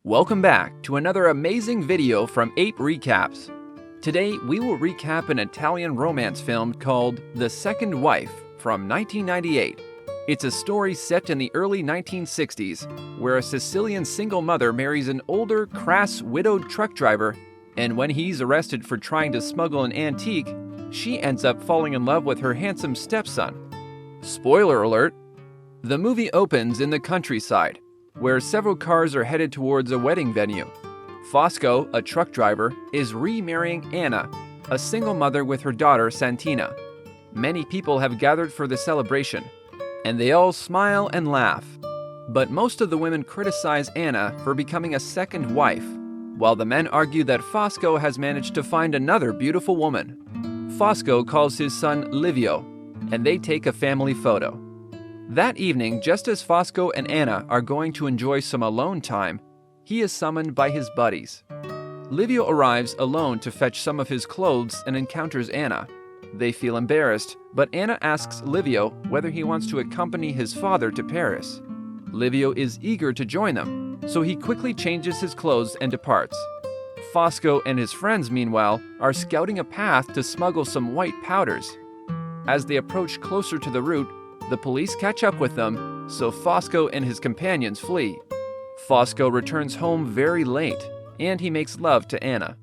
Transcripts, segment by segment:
Welcome back to another amazing video from Ape Recaps. Today we will recap an Italian romance film called The Second Wife from 1998. It's a story set in the early 1960s where a Sicilian single mother marries an older, crass, widowed truck driver, and when he's arrested for trying to smuggle an antique, she ends up falling in love with her handsome stepson. Spoiler alert! The movie opens in the countryside, where several cars are headed towards a wedding venue. Fosco, a truck driver, is remarrying Anna, a single mother with her daughter Santina. Many people have gathered for the celebration, and they all smile and laugh. But most of the women criticize Anna for becoming a second wife, while the men argue that Fosco has managed to find another beautiful woman. Fosco calls his son Livio, and they take a family photo. That evening, just as Fosco and Anna are going to enjoy some alone time, he is summoned by his buddies. Livio arrives alone to fetch some of his clothes and encounters Anna. They feel embarrassed, but Anna asks Livio whether he wants to accompany his father to Paris. Livio is eager to join them, so he quickly changes his clothes and departs. Fosco and his friends, meanwhile, are scouting a path to smuggle some white powders. As they approach closer to the route, the police catch up with them, so Fosco and his companions flee. Fosco returns home very late, and he makes love to Anna.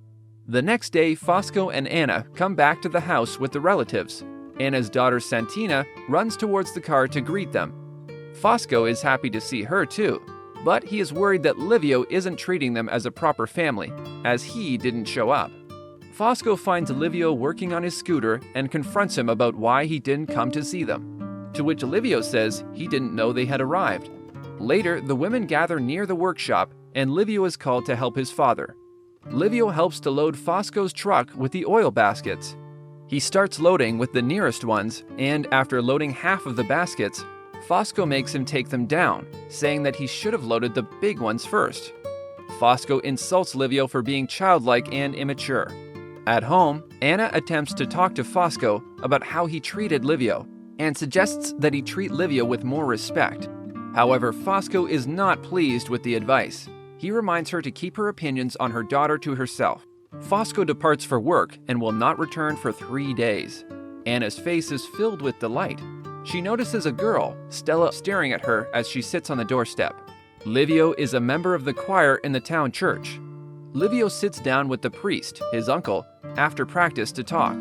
The next day, Fosco and Anna come back to the house with the relatives. Anna's daughter Santina runs towards the car to greet them. Fosco is happy to see her too, but he is worried that Livio isn't treating them as a proper family, as he didn't show up. Fosco finds Livio working on his scooter and confronts him about why he didn't come to see them, to which Livio says he didn't know they had arrived. Later, the women gather near the workshop, and Livio is called to help his father. Livio helps to load Fosco's truck with the oil baskets. He starts loading with the nearest ones, and after loading half of the baskets, Fosco makes him take them down, saying that he should have loaded the big ones first. Fosco insults Livio for being childlike and immature. At home, Anna attempts to talk to Fosco about how he treated Livio, and suggests that he treat Livio with more respect. However, Fosco is not pleased with the advice. He reminds her to keep her opinions on her daughter to herself. Fosco departs for work and will not return for 3 days. Anna's face is filled with delight. She notices a girl, Stella, staring at her as she sits on the doorstep. Livio is a member of the choir in the town church. Livio sits down with the priest, his uncle, after practice to talk.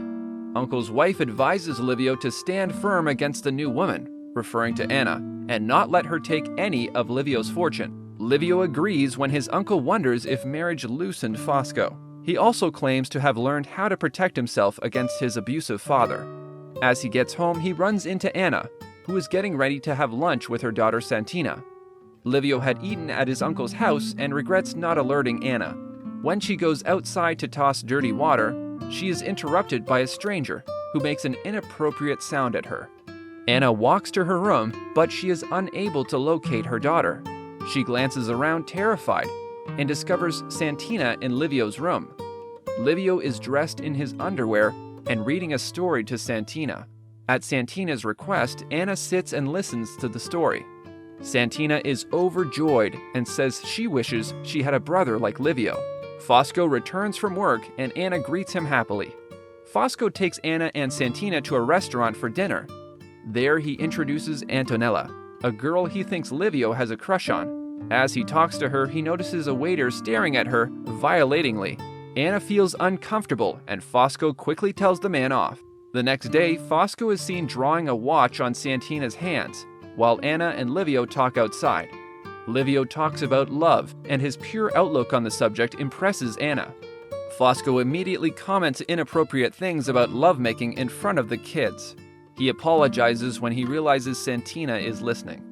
Uncle's wife advises Livio to stand firm against the new woman, referring to Anna, and not let her take any of Livio's fortune. Livio agrees when his uncle wonders if marriage loosened Fosco. He also claims to have learned how to protect himself against his abusive father. As he gets home, he runs into Anna, who is getting ready to have lunch with her daughter Santina. Livio had eaten at his uncle's house and regrets not alerting Anna. When she goes outside to toss dirty water, she is interrupted by a stranger who makes an inappropriate sound at her. Anna walks to her room, but she is unable to locate her daughter. She glances around terrified and discovers Santina in Livio's room. Livio is dressed in his underwear and reading a story to Santina. At Santina's request, Anna sits and listens to the story. Santina is overjoyed and says she wishes she had a brother like Livio. Fosco returns from work and Anna greets him happily. Fosco takes Anna and Santina to a restaurant for dinner. There he introduces Antonella, a girl he thinks Livio has a crush on. As he talks to her, he notices a waiter staring at her violatingly. Anna feels uncomfortable and Fosco quickly tells the man off. The next day, Fosco is seen drawing a watch on Santina's hands, while Anna and Livio talk outside. Livio talks about love, and his pure outlook on the subject impresses Anna. Fosco immediately comments inappropriate things about lovemaking in front of the kids. He apologizes when he realizes Santina is listening.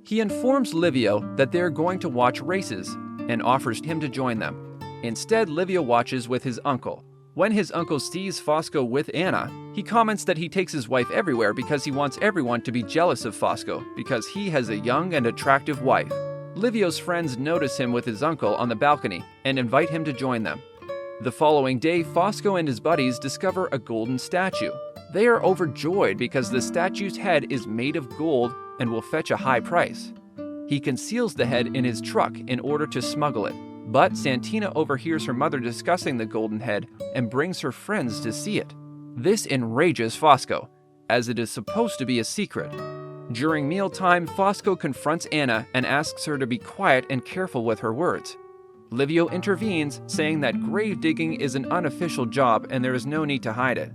He informs Livio that they are going to watch races and offers him to join them. Instead, Livio watches with his uncle. When his uncle sees Fosco with Anna, he comments that he takes his wife everywhere because he wants everyone to be jealous of Fosco because he has a young and attractive wife. Livio's friends notice him with his uncle on the balcony and invite him to join them. The following day, Fosco and his buddies discover a golden statue. They are overjoyed because the statue's head is made of gold and will fetch a high price. He conceals the head in his truck in order to smuggle it. But Santina overhears her mother discussing the golden head and brings her friends to see it. This enrages Fosco, as it is supposed to be a secret. During mealtime, Fosco confronts Anna and asks her to be quiet and careful with her words. Livio intervenes, saying that grave digging is an unofficial job and there is no need to hide it.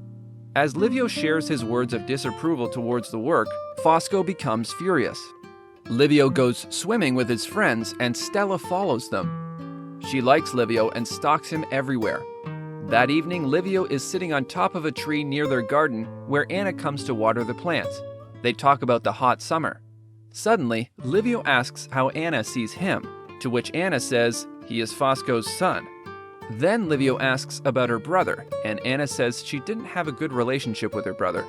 As Livio shares his words of disapproval towards the work, Fosco becomes furious. Livio goes swimming with his friends and Stella follows them. She likes Livio and stalks him everywhere. That evening, Livio is sitting on top of a tree near their garden where Anna comes to water the plants. They talk about the hot summer. Suddenly, Livio asks how Anna sees him, to which Anna says he is Fosco's son. Then Livio asks about her brother, and Anna says she didn't have a good relationship with her brother.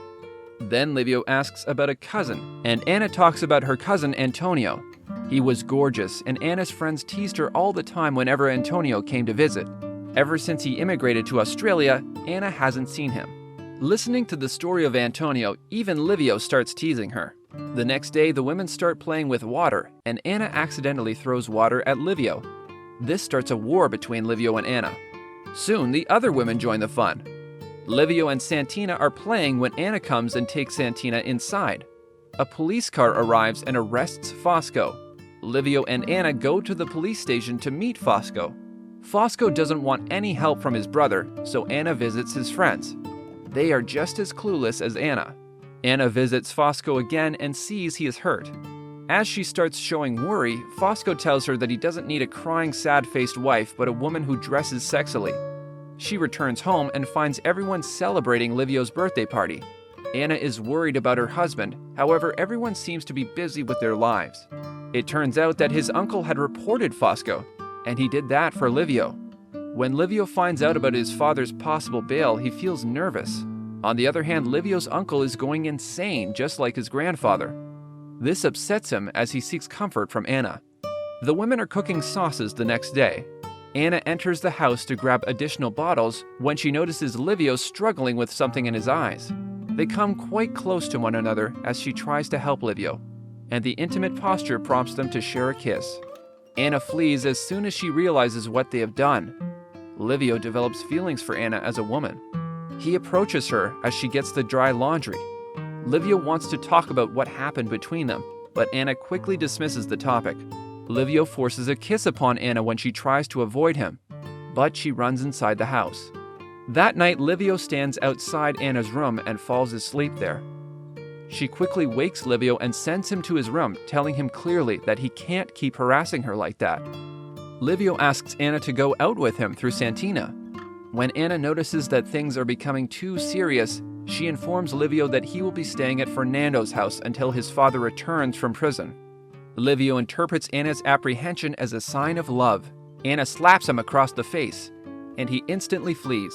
Then Livio asks about a cousin, and Anna talks about her cousin Antonio. He was gorgeous, and Anna's friends teased her all the time whenever Antonio came to visit. Ever since he immigrated to Australia, Anna hasn't seen him. Listening to the story of Antonio, even Livio starts teasing her. The next day, the women start playing with water, and Anna accidentally throws water at Livio. This starts a war between Livio and Anna. Soon, the other women join the fun. Livio and Santina are playing when Anna comes and takes Santina inside. A police car arrives and arrests Fosco. Livio and Anna go to the police station to meet Fosco. Fosco doesn't want any help from his brother, so Anna visits his friends. They are just as clueless as Anna. Anna visits Fosco again and sees he is hurt. As she starts showing worry, Fosco tells her that he doesn't need a crying, sad-faced wife, but a woman who dresses sexily. She returns home and finds everyone celebrating Livio's birthday party. Anna is worried about her husband, however, everyone seems to be busy with their lives. It turns out that his uncle had reported Fosco, and he did that for Livio. When Livio finds out about his father's possible bail, he feels nervous. On the other hand, Livio's uncle is going insane, just like his grandfather. This upsets him as he seeks comfort from Anna. The women are cooking sauces the next day. Anna enters the house to grab additional bottles when she notices Livio struggling with something in his eyes. They come quite close to one another as she tries to help Livio, and the intimate posture prompts them to share a kiss. Anna flees as soon as she realizes what they have done. Livio develops feelings for Anna as a woman. He approaches her as she gets the dry laundry. Livio wants to talk about what happened between them, but Anna quickly dismisses the topic. Livio forces a kiss upon Anna when she tries to avoid him, but she runs inside the house. That night, Livio stands outside Anna's room and falls asleep there. She quickly wakes Livio and sends him to his room, telling him clearly that he can't keep harassing her like that. Livio asks Anna to go out with him through Santina. When Anna notices that things are becoming too serious, she informs Livio that he will be staying at Fernando's house until his father returns from prison. Livio interprets Anna's apprehension as a sign of love. Anna slaps him across the face, and he instantly flees.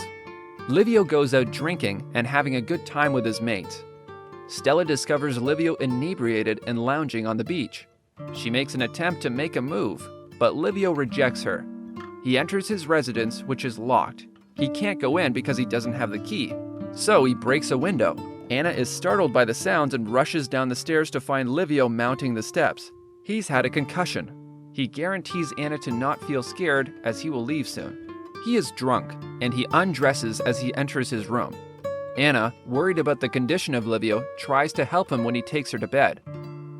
Livio goes out drinking and having a good time with his mates. Stella discovers Livio inebriated and lounging on the beach. She makes an attempt to make a move, but Livio rejects her. He enters his residence, which is locked. He can't go in because he doesn't have the key, so he breaks a window. Anna is startled by the sounds and rushes down the stairs to find Livio mounting the steps. He's had a concussion. He guarantees Anna to not feel scared as he will leave soon. He is drunk, and he undresses as he enters his room. Anna, worried about the condition of Livio, tries to help him when he takes her to bed.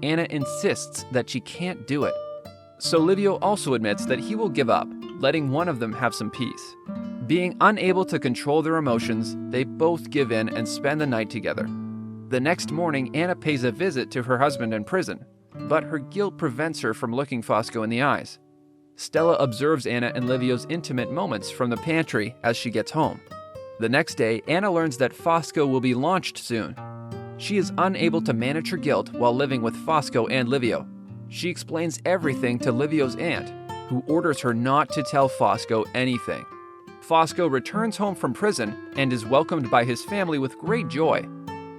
Anna insists that she can't do it. So Livio also admits that he will give up, letting one of them have some peace. Being unable to control their emotions, they both give in and spend the night together. The next morning, Anna pays a visit to her husband in prison, but her guilt prevents her from looking Fosco in the eyes. Stella observes Anna and Livio's intimate moments from the pantry as she gets home. The next day, Anna learns that Fosco will be launched soon. She is unable to manage her guilt while living with Fosco and Livio. She explains everything to Livio's aunt, who orders her not to tell Fosco anything. Fosco returns home from prison and is welcomed by his family with great joy.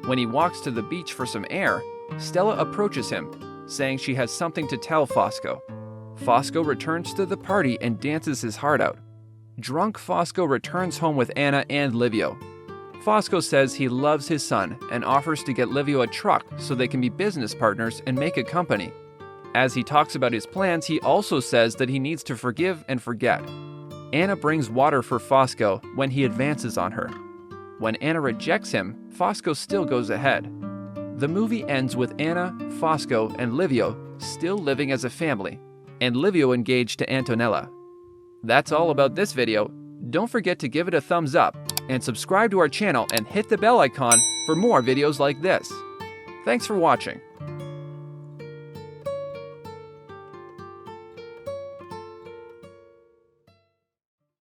When he walks to the beach for some air, Stella approaches him, saying she has something to tell Fosco. Fosco returns to the party and dances his heart out. Drunk Fosco returns home with Anna and Livio. Fosco says he loves his son and offers to get Livio a truck so they can be business partners and make a company. As he talks about his plans, he also says that he needs to forgive and forget. Anna brings water for Fosco when he advances on her. When Anna rejects him, Fosco still goes ahead. The movie ends with Anna, Fosco, and Livio still living as a family, and Livio engaged to Antonella. That's all about this video. Don't forget to give it a thumbs up, and subscribe to our channel and hit the bell icon for more videos like this. Thanks for watching.